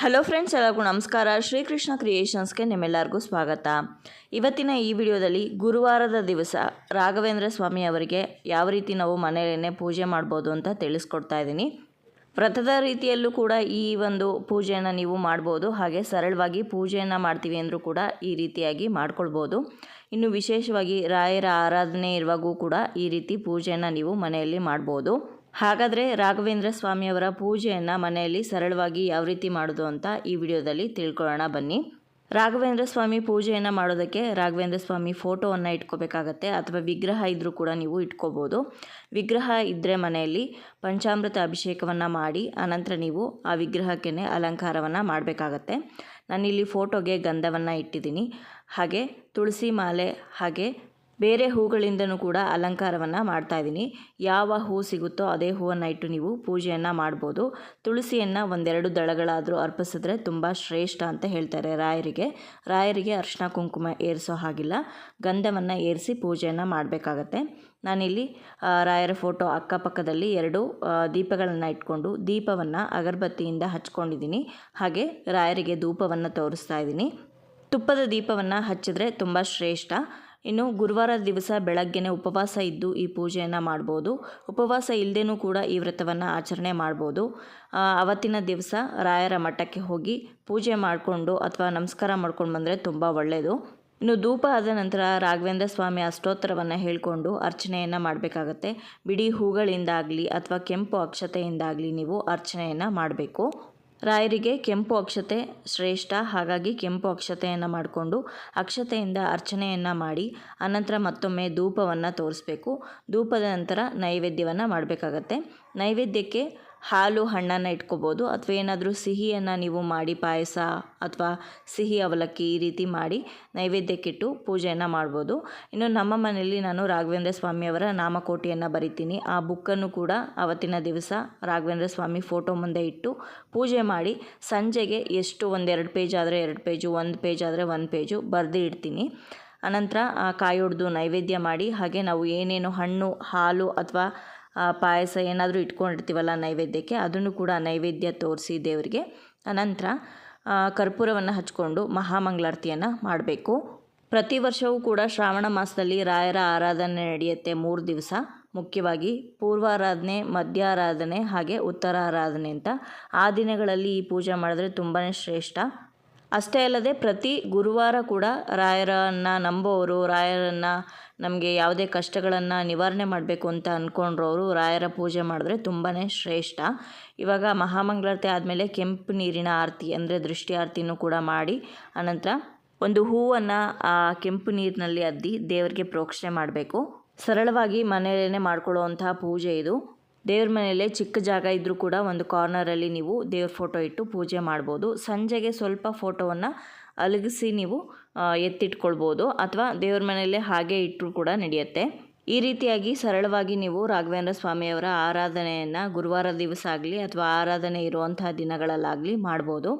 Hello friends, ಎಲ್ಲರಿಗೂ ನಮಸ್ಕಾರ. ಶ್ರೀಕೃಷ್ಣ ಕ್ರಿಯೇಷನ್ಸ್ಗೆ ನಿಮ್ಮೆಲ್ಲರಿಗೂ ಸ್ವಾಗತ. ಇವತ್ತಿನ ಈ ವಿಡಿಯೋದಲ್ಲಿ ಗುರುವಾರದ ದಿವಸ ರಾಘವೇಂದ್ರ ಸ್ವಾಮಿ ಅವರಿಗೆ ಯಾವ ರೀತಿ ನಾವು ಮನೆಯಲ್ಲೇ ಪೂಜೆ ಮಾಡ್ಬೋದು ಅಂತ ತಿಳಿಸ್ಕೊಡ್ತಾ ಇದ್ದೀನಿ. ವ್ರತದ ರೀತಿಯಲ್ಲೂ ಕೂಡ ಈ ಒಂದು ಪೂಜೆಯನ್ನು ನೀವು ಮಾಡ್ಬೋದು. ಹಾಗೆ ಸರಳವಾಗಿ ಪೂಜೆಯನ್ನು ಮಾಡ್ತೀವಿ ಅಂದರೂ ಕೂಡ ಈ ರೀತಿಯಾಗಿ ಮಾಡ್ಕೊಳ್ಬೋದು. ಇನ್ನು ವಿಶೇಷವಾಗಿ ರಾಯರ ಆರಾಧನೆ ಇರುವಾಗೂ ಕೂಡ ಈ ರೀತಿ ಪೂಜೆಯನ್ನು ನೀವು ಮನೆಯಲ್ಲಿ ಮಾಡ್ಬೋದು. ಹಾಗಾದರೆ ರಾಘವೇಂದ್ರ ಸ್ವಾಮಿಯವರ ಪೂಜೆಯನ್ನು ಮನೆಯಲ್ಲಿ ಸರಳವಾಗಿ ಯಾವ ರೀತಿ ಮಾಡೋದು ಅಂತ ಈ ವಿಡಿಯೋದಲ್ಲಿ ತಿಳ್ಕೊಳ್ಳೋಣ ಬನ್ನಿ. ರಾಘವೇಂದ್ರ ಸ್ವಾಮಿ ಪೂಜೆಯನ್ನು ಮಾಡೋದಕ್ಕೆ ರಾಘವೇಂದ್ರ ಸ್ವಾಮಿ ಫೋಟೋವನ್ನು ಇಟ್ಕೋಬೇಕಾಗತ್ತೆ, ಅಥವಾ ವಿಗ್ರಹ ಇದ್ದರೂ ಕೂಡ ನೀವು ಇಟ್ಕೋಬೋದು. ವಿಗ್ರಹ ಇದ್ದರೆ ಮನೆಯಲ್ಲಿ ಪಂಚಾಮೃತ ಅಭಿಷೇಕವನ್ನು ಮಾಡಿ ಆನಂತರ ನೀವು ಆ ವಿಗ್ರಹಕ್ಕೆ ಅಲಂಕಾರವನ್ನು ಮಾಡಬೇಕಾಗತ್ತೆ. ನಾನಿಲ್ಲಿ ಫೋಟೋಗೆ ಗಂಧವನ್ನು ಇಟ್ಟಿದ್ದೀನಿ. ಹಾಗೆ ತುಳಸಿ ಮಾಲೆ ಹಾಗೆ ಬೇರೆ ಹೂಗಳಿಂದನೂ ಕೂಡ ಅಲಂಕಾರವನ್ನು ಮಾಡ್ತಾಯಿದ್ದೀನಿ. ಯಾವ ಹೂ ಸಿಗುತ್ತೋ ಅದೇ ಹೂವನ್ನು ಇಟ್ಟು ನೀವು ಪೂಜೆಯನ್ನು ಮಾಡ್ಬೋದು. ತುಳಸಿಯನ್ನು ಒಂದೆರಡು ದಳಗಳಾದರೂ ಅರ್ಪಿಸಿದ್ರೆ ತುಂಬ ಶ್ರೇಷ್ಠ ಅಂತ ಹೇಳ್ತಾರೆ ರಾಯರಿಗೆ ಅರ್ಶಿನ ಕುಂಕುಮ ಏರಿಸೋ ಹಾಗಿಲ್ಲ, ಗಂಧವನ್ನು ಏರಿಸಿ ಪೂಜೆಯನ್ನು ಮಾಡಬೇಕಾಗತ್ತೆ. ನಾನಿಲ್ಲಿ ರಾಯರ ಫೋಟೋ ಅಕ್ಕಪಕ್ಕದಲ್ಲಿ 2 ದೀಪಗಳನ್ನು ಇಟ್ಕೊಂಡು ದೀಪವನ್ನು ಅಗರಬತ್ತಿಯಿಂದ ಹಚ್ಕೊಂಡಿದ್ದೀನಿ. ಹಾಗೆ ರಾಯರಿಗೆ ಧೂಪವನ್ನು ತೋರಿಸ್ತಾ ಇದ್ದೀನಿ. ತುಪ್ಪದ ದೀಪವನ್ನು ಹಚ್ಚಿದ್ರೆ ತುಂಬ ಶ್ರೇಷ್ಠ. ಇನ್ನು ಗುರುವಾರ ದಿವಸ ಬೆಳಗ್ಗೆನೇ ಉಪವಾಸ ಇದ್ದು ಈ ಪೂಜೆಯನ್ನು ಮಾಡ್ಬೋದು. ಉಪವಾಸ ಇಲ್ಲದೇನೂ ಕೂಡ ಈ ವ್ರತವನ್ನು ಆಚರಣೆ ಮಾಡ್ಬೋದು. ಅವತ್ತಿನ ದಿವಸ ರಾಯರ ಮಠಕ್ಕೆ ಹೋಗಿ ಪೂಜೆ ಮಾಡಿಕೊಂಡು ಅಥವಾ ನಮಸ್ಕಾರ ಮಾಡ್ಕೊಂಡು ಬಂದರೆ ತುಂಬ ಒಳ್ಳೆಯದು. ಇನ್ನು ಧೂಪ ಆದ ನಂತರ ರಾಘವೇಂದ್ರ ಸ್ವಾಮಿ ಅಷ್ಟೋತ್ತರವನ್ನು ಹೇಳಿಕೊಂಡು ಅರ್ಚನೆಯನ್ನು ಮಾಡಬೇಕಾಗತ್ತೆ. ಬಿಡಿ ಹೂಗಳಿಂದಾಗಲಿ ಅಥವಾ ಕೆಂಪು ಅಕ್ಷತೆಯಿಂದಾಗಲಿ ನೀವು ಅರ್ಚನೆಯನ್ನು ಮಾಡಬೇಕು. ರಾಯರಿಗೆ ಕೆಂಪು ಅಕ್ಷತೆ ಶ್ರೇಷ್ಠ, ಹಾಗಾಗಿ ಕೆಂಪು ಅಕ್ಷತೆಯನ್ನು ಮಾಡಿಕೊಂಡು ಅಕ್ಷತೆಯಿಂದ ಅರ್ಚನೆಯನ್ನು ಮಾಡಿ ಅನಂತರ ಮತ್ತೊಮ್ಮೆ ಧೂಪವನ್ನು ತೋರಿಸ್ಬೇಕು. ಧೂಪದ ನಂತರ ನೈವೇದ್ಯವನ್ನು ಮಾಡಬೇಕಾಗತ್ತೆ. ನೈವೇದ್ಯಕ್ಕೆ ಹಾಲು ಹಣ್ಣನ್ನು ಇಟ್ಕೋಬೋದು, ಅಥವಾ ಏನಾದರೂ ಸಿಹಿಯನ್ನು ನೀವು ಮಾಡಿ ಪಾಯಸ ಅಥವಾ ಸಿಹಿ ಅವಲಕ್ಕಿ ಈ ರೀತಿ ಮಾಡಿ ನೈವೇದ್ಯಕ್ಕಿಟ್ಟು ಪೂಜೆಯನ್ನು ಮಾಡ್ಬೋದು. ಇನ್ನು ನಮ್ಮ ಮನೆಯಲ್ಲಿ ನಾನು ರಾಘವೇಂದ್ರ ಸ್ವಾಮಿಯವರ ನಾಮಕೋಟಿಯನ್ನು ಬರಿತೀನಿ. ಆ ಬುಕ್ಕನ್ನು ಕೂಡ ಅವತ್ತಿನ ದಿವಸ ರಾಘವೇಂದ್ರ ಸ್ವಾಮಿ ಫೋಟೋ ಮುಂದೆ ಇಟ್ಟು ಪೂಜೆ ಮಾಡಿ ಸಂಜೆಗೆ ಎಷ್ಟು 1-2 ಪೇಜ್ ಆದರೆ 2 ಪೇಜು, 1 ಪೇಜ್ ಆದರೆ 1 ಪೇಜು ಬರೆದು ಇಡ್ತೀನಿ. ಅನಂತರ ಕಾಯಿ ಹೊಡೆದು ನೈವೇದ್ಯ ಮಾಡಿ, ಹಾಗೆ ನಾವು ಏನೇನು ಹಣ್ಣು ಹಾಲು ಅಥವಾ ಪಾಯಸ ಏನಾದರೂ ಇಟ್ಕೊಂಡಿರ್ತೀವಲ್ಲ ನೈವೇದ್ಯಕ್ಕೆ, ಅದನ್ನು ಕೂಡ ನೈವೇದ್ಯ ತೋರಿಸಿ ದೇವರಿಗೆ ಅನಂತರ ಕರ್ಪೂರವನ್ನು ಹಚ್ಕೊಂಡು ಮಹಾಮಂಗಳಾರತಿಯನ್ನು ಮಾಡಬೇಕು. ಪ್ರತಿ ವರ್ಷವೂ ಕೂಡ ಶ್ರಾವಣ ಮಾಸದಲ್ಲಿ ರಾಯರ ಆರಾಧನೆ ನಡೆಯುತ್ತೆ 3 ದಿವಸ. ಮುಖ್ಯವಾಗಿ ಪೂರ್ವಾರಾಧನೆ, ಮಧ್ಯಾರಾಧನೆ ಹಾಗೆ ಉತ್ತರಾರಾಧನೆ ಅಂತ. ಆ ದಿನಗಳಲ್ಲಿ ಈ ಪೂಜೆ ಮಾಡಿದ್ರೆ ತುಂಬಾ ಶ್ರೇಷ್ಠ. ಅಷ್ಟೇ ಅಲ್ಲದೆ ಪ್ರತಿ ಗುರುವಾರ ಕೂಡ ರಾಯರನ್ನು ನಂಬೋರು, ರಾಯರನ್ನು ನಮಗೆ ಯಾವುದೇ ಕಷ್ಟಗಳನ್ನು ನಿವಾರಣೆ ಮಾಡಬೇಕು ಅಂತ ಅಂದ್ಕೊಂಡ್ರವರು ರಾಯರ ಪೂಜೆ ಮಾಡಿದ್ರೆ ತುಂಬಾ ಶ್ರೇಷ್ಠ. ಇವಾಗ ಮಹಾಮಂಗಳಾರತಿ ಆದಮೇಲೆ ಕೆಂಪು ನೀರಿನ ಆರತಿ ಅಂದರೆ ದೃಷ್ಟಿ ಆರತಿನೂ ಕೂಡ ಮಾಡಿ ಅನಂತರ ಒಂದು ಹೂವನ್ನು ಆ ಕೆಂಪು ನೀರಿನಲ್ಲಿ ಅದ್ದಿ ದೇವರಿಗೆ ಪ್ರೋಕ್ಷಣೆ ಮಾಡಬೇಕು. ಸರಳವಾಗಿ ಮನೆಯಲ್ಲೇ ಮಾಡ್ಕೊಳ್ಳುವಂತಹ ಪೂಜೆ ಇದು. ದೇವ್ರ ಮನೆಯಲ್ಲೇ ಚಿಕ್ಕ ಜಾಗ ಇದ್ದರೂ ಕೂಡ ಒಂದು ಕಾರ್ನರಲ್ಲಿ ನೀವು ದೇವ್ರ ಫೋಟೋ ಇಟ್ಟು ಪೂಜೆ ಮಾಡ್ಬೋದು. ಸಂಜೆಗೆ ಸ್ವಲ್ಪ ಫೋಟೋವನ್ನು ಅಲಗಿಸಿ ನೀವು ಎತ್ತಿಟ್ಕೊಳ್ಬೋದು, ಅಥವಾ ದೇವ್ರ ಮನೆಯಲ್ಲೇ ಹಾಗೆ ಇಟ್ಟರೂ ಕೂಡ ನಡೆಯುತ್ತೆ. ಈ ರೀತಿಯಾಗಿ ಸರಳವಾಗಿ ನೀವು ರಾಘವೇಂದ್ರ ಸ್ವಾಮಿಯವರ ಆರಾಧನೆಯನ್ನು ಗುರುವಾರ ದಿವಸ ಆಗಲಿ ಅಥವಾ ಆರಾಧನೆ ಇರುವಂತಹ ದಿನಗಳಲ್ಲಾಗಲಿ ಮಾಡ್ಬೋದು.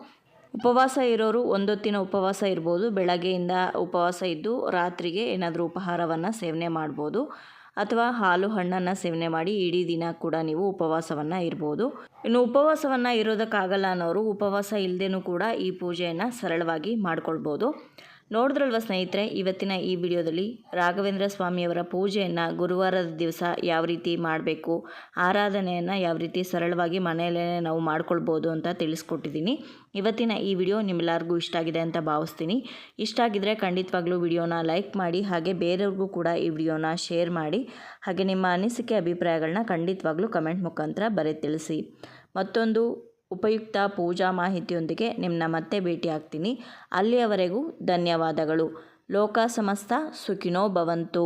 ಉಪವಾಸ ಇರೋರು ಒಂದೊತ್ತಿನ ಉಪವಾಸ ಇರ್ಬೋದು. ಬೆಳಗ್ಗೆಯಿಂದ ಉಪವಾಸ ಇದ್ದು ರಾತ್ರಿಗೆ ಏನಾದರೂ ಉಪಹಾರವನ್ನು ಸೇವನೆ ಮಾಡ್ಬೋದು, ಅಥವಾ ಹಾಲು ಹಣ್ಣನ್ನು ಸೇವನೆ ಮಾಡಿ ಇಡೀ ದಿನ ಕೂಡ ನೀವು ಉಪವಾಸವನ್ನು ಇರ್ಬೋದು. ಇನ್ನು ಉಪವಾಸವನ್ನು ಇರೋದಕ್ಕಾಗಲ್ಲ ಅನ್ನೋರು ಉಪವಾಸ ಇಲ್ಲದೇನೂ ಕೂಡ ಈ ಪೂಜೆಯನ್ನು ಸರಳವಾಗಿ ಮಾಡ್ಕೊಳ್ಬೋದು. ನೋಡಿದ್ರಲ್ವ ಸ್ನೇಹಿತರೆ, ಇವತ್ತಿನ ಈ ವಿಡಿಯೋದಲ್ಲಿ ರಾಘವೇಂದ್ರ ಸ್ವಾಮಿಯವರ ಪೂಜೆಯನ್ನು ಗುರುವಾರದ ದಿವಸ ಯಾವ ರೀತಿ ಮಾಡಬೇಕು, ಆರಾಧನೆಯನ್ನು ಯಾವ ರೀತಿ ಸರಳವಾಗಿ ಮನೆಯಲ್ಲೇ ನಾವು ಮಾಡ್ಕೊಳ್ಬೋದು ಅಂತ ತಿಳಿಸ್ಕೊಟ್ಟಿದ್ದೀನಿ. ಇವತ್ತಿನ ಈ ವಿಡಿಯೋ ನಿಮ್ಮೆಲ್ಲರಿಗೂ ಇಷ್ಟ ಆಗಿದೆ ಅಂತ ಭಾವಿಸ್ತೀನಿ. ಇಷ್ಟ ಆಗಿದ್ದರೆ ಖಂಡಿತವಾಗ್ಲೂ ವಿಡಿಯೋನ ಲೈಕ್ ಮಾಡಿ, ಹಾಗೆ ಬೇರೆಯವ್ರಿಗೂ ಕೂಡ ಈ ವಿಡಿಯೋನ ಶೇರ್ ಮಾಡಿ, ಹಾಗೆ ನಿಮ್ಮ ಅನಿಸಿಕೆ ಅಭಿಪ್ರಾಯಗಳನ್ನ ಖಂಡಿತವಾಗ್ಲೂ ಕಮೆಂಟ್ ಮುಖಾಂತರ ಬರೆದು ತಿಳಿಸಿ. ಮತ್ತೊಂದು ಉಪಯುಕ್ತ ಪೂಜಾ ಮಾಹಿತಿಯೊಂದಿಗೆ ನಿಮ್ಮನ್ನ ಮತ್ತೆ ಭೇಟಿ ಆಗ್ತೀನಿ. ಅಲ್ಲಿಯವರೆಗೂ ಧನ್ಯವಾದಗಳು. ಲೋಕ ಸಮಸ್ತ ಸುಖಿನೋ ಭವಂತು.